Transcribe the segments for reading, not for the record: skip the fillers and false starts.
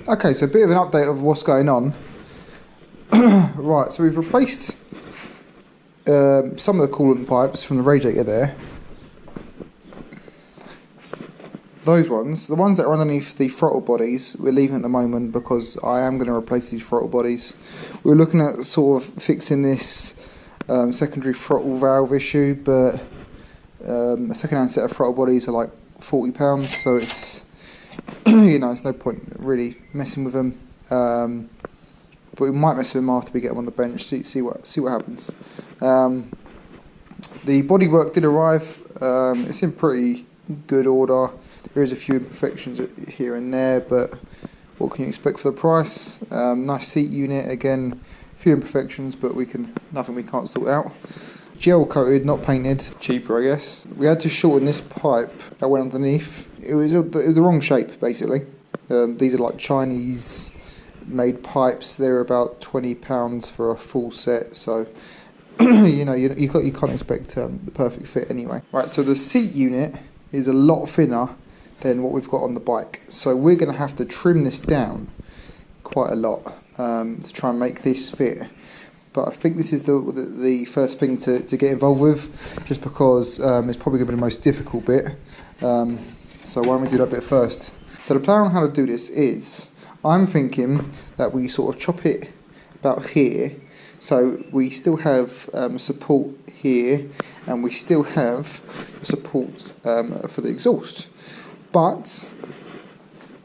Okay, so a bit of an update of what's going on. Right, so we've replaced some of the coolant pipes from the radiator there. Those ones, the ones that are underneath the throttle bodies, we're leaving at the moment because I am going to replace these throttle bodies. We're looking at sort of fixing this secondary throttle valve issue, but a second-hand set of throttle bodies are like £40, so it's you know, it's no point really messing with them. But we might mess with them after we get them on the bench. See what happens. The bodywork did arrive. It's in pretty good order. There is a few imperfections here and there, but what can you expect for the price? Nice seat unit again. A few imperfections, but nothing we can't sort out. Gel coated, not painted. Cheaper, I guess. We had to shorten this pipe that went underneath. It was the wrong shape, basically. These are like Chinese made pipes. They're about £20 for a full set, so you know, you can't expect the perfect fit anyway. Right, so the seat unit is a lot thinner than what we've got on the bike, so we're going to have to trim this down quite a lot to try and make this fit. But I think this is the first thing to get involved with, just because it's probably going to be the most difficult bit. So why don't we do that bit first? So the plan on how to do this is, I'm thinking that we sort of chop it about here, so we still have support here, and we still have support for the exhaust. But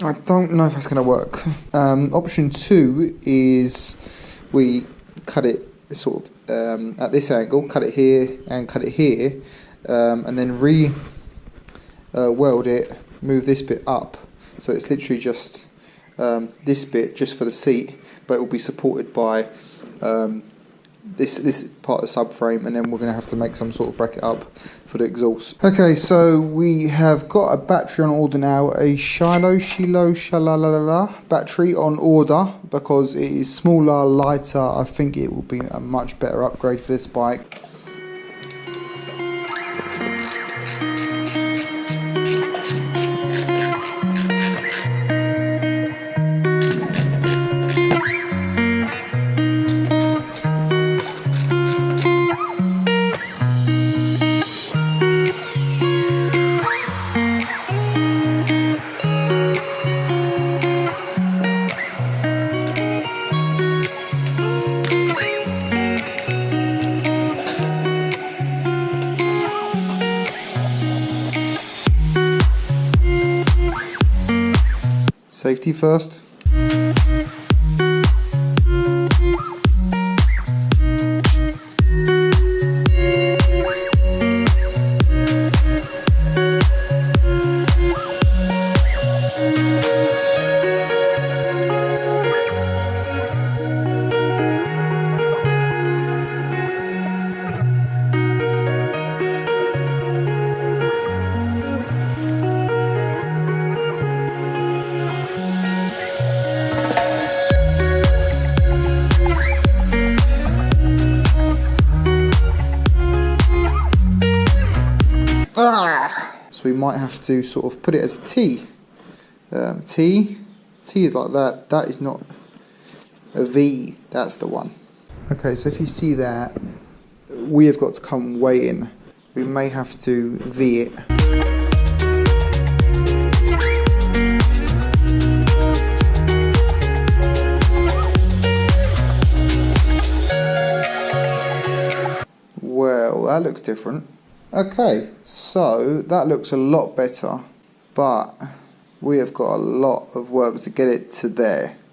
I don't know if that's going to work. Option 2 is we cut it sort of at this angle, cut it here and cut it here, and then weld it, move this bit up, so it's literally just this bit just for the seat, but it will be supported by this part of the subframe, and then we're going to have to make some sort of bracket up for the exhaust. Okay, so we have got a battery on order now, a Shiloh battery on order, because it is smaller, lighter. I think it will be a much better upgrade for this bike. Safety first. So we might have to sort of put it as a T. T is like that. That is not a V. That's the one. Okay, so if you see that, we have got to come way in. We may have to V it. Well, that looks different. Okay, so that looks a lot better, but we have got a lot of work to get it to there.